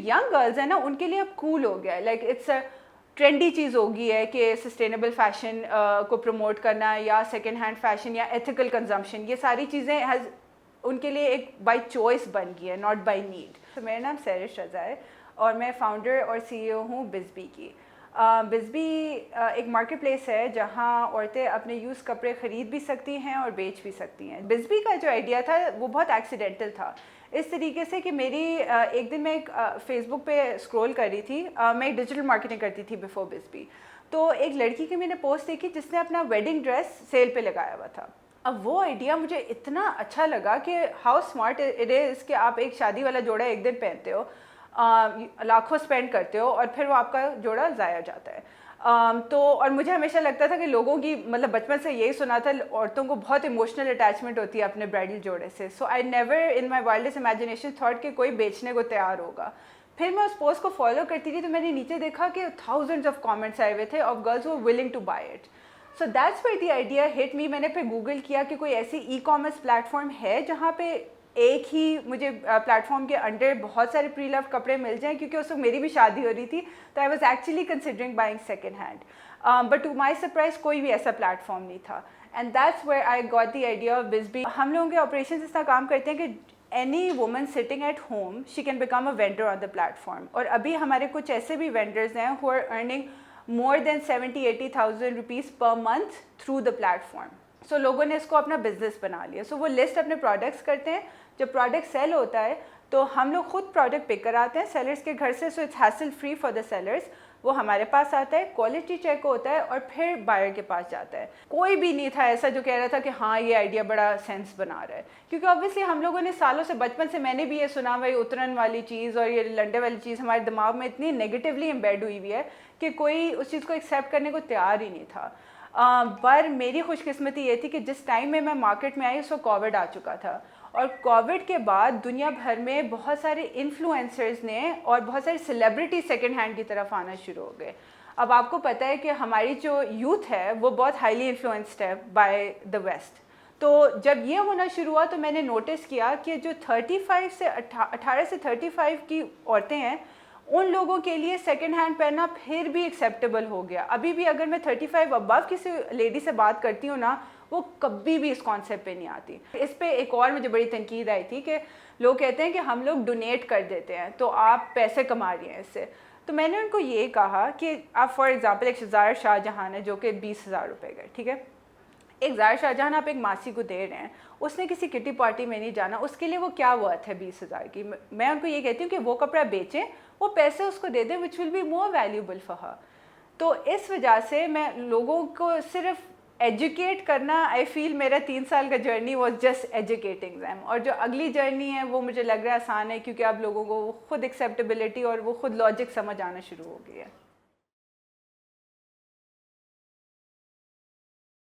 Young girls हैं ना उनके लिए अब कूल हो गया है, लाइक इट्स अ ट्रेंडी चीज़ हो गई है कि सस्टेनेबल फैशन को प्रमोट करना या सेकेंड हैंड फैशन या एथिकल कंजम्पशन, ये सारी चीज़ें उनके लिए एक बाय चॉइस बन गई है, नॉट बाय नीड। तो मेरा नाम सैरिश रज़ा है और मैं फ़ाउंडर और सीईओ हूँ बिज़बी की। बिज़बी एक मार्केट प्लेस है जहाँ औरतें अपने यूज़ कपड़े ख़रीद भी सकती हैं और बेच भी सकती हैं। बिज़बी का जो आइडिया था वो बहुत एक्सीडेंटल था, इस तरीके से कि मेरी एक दिन मैं एक फेसबुक पे स्क्रॉल कर रही थी, मैं एक डिजिटल मार्केटिंग करती थी बिफोर बिज़बी। तो एक लड़की की मैंने पोस्ट देखी जिसने अपना वेडिंग ड्रेस सेल पे लगाया हुआ था। अब वो आइडिया मुझे इतना अच्छा लगा कि हाउ स्मार्ट इट इज़ कि आप एक शादी वाला जोड़ा एक दिन पहनते हो, लाखों स्पेंड करते हो और फिर वो आपका जोड़ा ज़ाया जाता है। तो और मुझे हमेशा लगता था कि लोगों की मतलब बचपन से यही सुना था, औरतों को बहुत इमोशनल अटैचमेंट होती है अपने ब्राइडल जोड़े से। So I never in my wildest imagination thought कि कोई बेचने को तैयार होगा। फिर मैं उस पोस्ट को फॉलो करती थी तो मैंने नीचे देखा कि थाउजेंड्स ऑफ कमेंट्स आए हुए थे ऑफ गर्ल्स वो willing to buy it. So that's why the idea hit me. मैंने फिर गूगल किया कि कोई ऐसी ई कॉमर्स प्लेटफॉर्म है जहाँ पे एक ही मुझे प्लेटफॉर्म के अंडर बहुत सारे प्री लव कपड़े मिल जाएं, क्योंकि उस वक्त मेरी भी शादी हो रही थी तो I was actually considering buying second hand, but to my surprise कोई भी ऐसा प्लेटफॉर्म नहीं था। And that's where I got the idea of Bizbee. हम लोगों के ऑपरेशन इस तरह काम करते हैं कि any woman sitting at home she can become a vendor on the platform. और अभी हमारे कुछ ऐसे भी वेंडर्स हैं who are earning more than 70-80,000 rupees per month through the platform. So लोगों ने इसको अपना बिजनेस बना लिया। सो वो लिस्ट अपने प्रोडक्ट्स करते हैं, जब प्रोडक्ट सेल होता है तो हम लोग खुद प्रोडक्ट पिक कराते हैं सेलर्स के घर से। So it's hassle free for the sellers. वो हमारे पास आता है, क्वालिटी चेक होता है और फिर बायर के पास जाता है। कोई भी नहीं था ऐसा जो कह रहा था कि हाँ ये आइडिया बड़ा सेंस बना रहा है, क्योंकि ऑब्वियसली हम लोगों ने सालों से, बचपन से मैंने भी ये सुना हुआ, ये उतरन वाली चीज़ और ये लंडे वाली चीज़ हमारे दिमाग में इतनी नेगेटिवली एम्बेड हुई हुई है कि कोई उस चीज़ को एक्सेप्ट करने को तैयार ही नहीं था। पर मेरी खुशकिस्मती ये थी कि जिस टाइम में मैं मार्केट में आई उस वक्त कोविड आ चुका था, और कोविड के बाद दुनिया भर में बहुत सारे इन्फ्लुएंसर्स ने और बहुत सारे सेलिब्रिटी सेकंड हैंड की तरफ आना शुरू हो गए। अब आपको पता है कि हमारी जो यूथ है वो बहुत हाईली इन्फ्लुएंस्ड है बाय द वेस्ट। तो जब ये होना शुरू हुआ तो मैंने नोटिस किया कि जो 35 से 18 से 35 की औरतें हैं उन लोगों के लिए सेकंड हैंड पहनना फिर भी एक्सेप्टेबल हो गया। अभी भी अगर मैं 35 अबव किसी लेडी से बात करती हूँ ना, वो कभी भी इस कॉन्सेप्ट पे नहीं आती। इस पे एक और मुझे बड़ी तनकीद आई थी कि लोग कहते हैं कि हम लोग डोनेट कर देते हैं तो आप पैसे कमा रही हैं इससे। तो मैंने उनको ये कहा कि आप फॉर एग्ज़ाम्पल एक ज़ारा शाहजहान है जो कि 20,000 रुपये का, ठीक है, एक ज़ारा शाहजहान आप एक मासी को दे रहे हैं, उसने किसी किटी पार्टी में नहीं जाना, उसके लिए वो क्या वर्थ है 20,000 की। मैं उनको ये कहती हूँ कि वो कपड़ा बेचें, वो पैसे उसको दे दें, which will be more valuable for her. तो इस वजह से मैं लोगों को सिर्फ एजुकेट करना, आई फील मेरा 3 साल का journey was just educating them. और जो अगली जर्नी है वो मुझे लग रहा है आसान है, क्योंकि अब लोगों को खुद एक्सेप्टेबिलिटी और वो खुद लॉजिक समझ आना शुरू हो गई है।